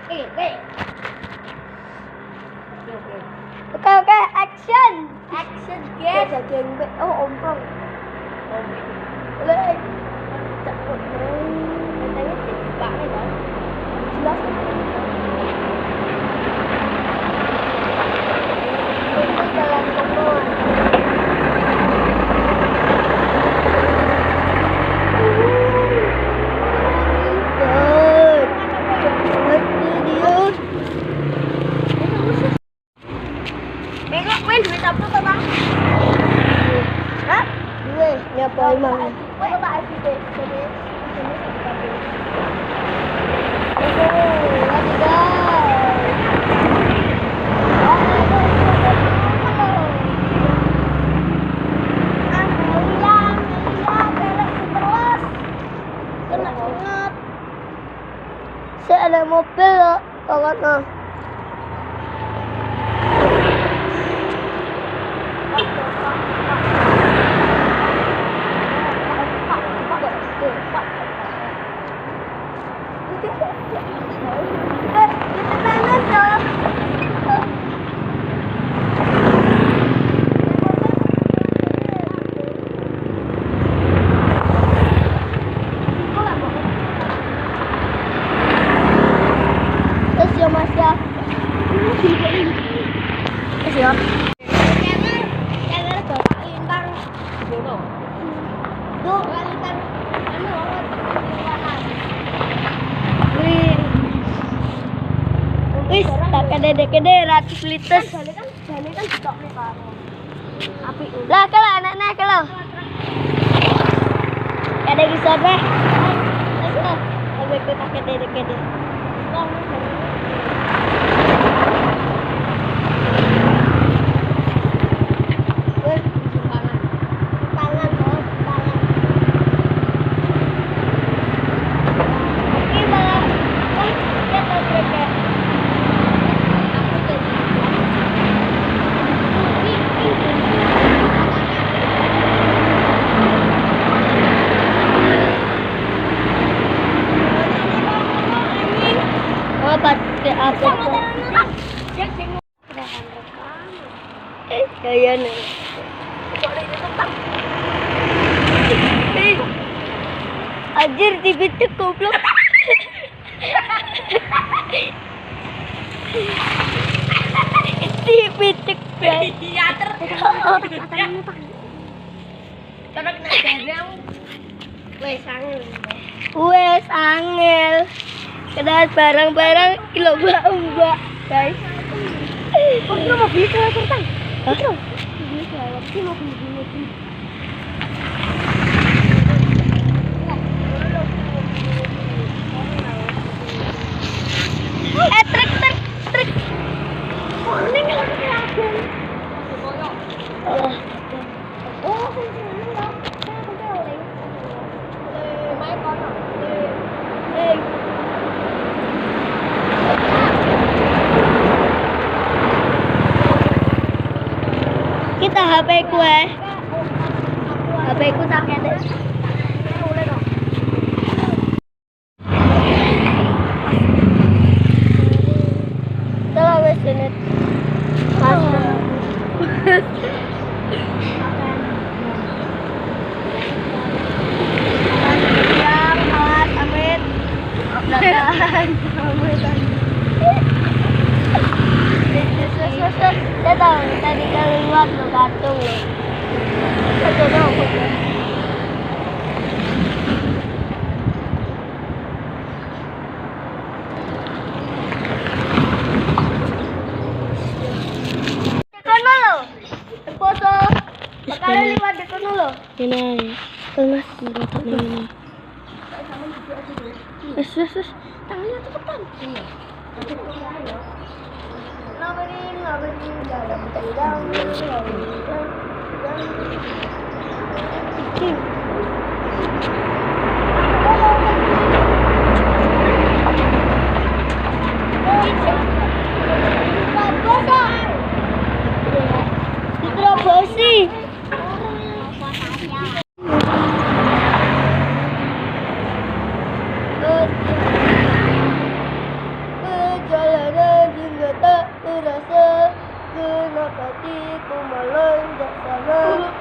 Oke, action. Action, guys. Oh, ompong. Boleh. Takut. Katanya jadi pakai dong. Jelas. Ini jalan kemana? Main duit apa tuh, Bang? Hah? Duit, nyapa emang. Kok tak ada jadi Saya ada mobil loh, pokoknya. Mas ya. Mas ya. Jangan bapak lintang. Bono. Tuh, lintang. Wis, tak kede-kede ratus liter. Jane kan ditok nih, Pak. Apik. Lah, kalau anak-anak kalau. Ada bisa apa? Lah, sampai kita kede-kede. Apa? Kaya na. Anjir, dibitik goblok. Dibitik, guys. Iya, Karena kena garang. Wes angel. Kena barang-barang kilo mbak, guys. Oh, itu mau beli ke Sertang. Hah? Beli ke Sertang, mau beli. Truk. Oh, ini kan lagi. Oh, ini lah. Saya oleh. Mai kono. Kita HP ku HP ku tak kene. Telah wes ini. Saya tahu tadi keluar lo gantung lo. Saya tahu. Dekono lo. Foto. Bakal lewat dekono lo. Ini. Mas, ini. Wes. Tangannya cepetan. Iya. Ngaberin dalam tendang. Diterobosi. Kenapa hatiku melonjak sana?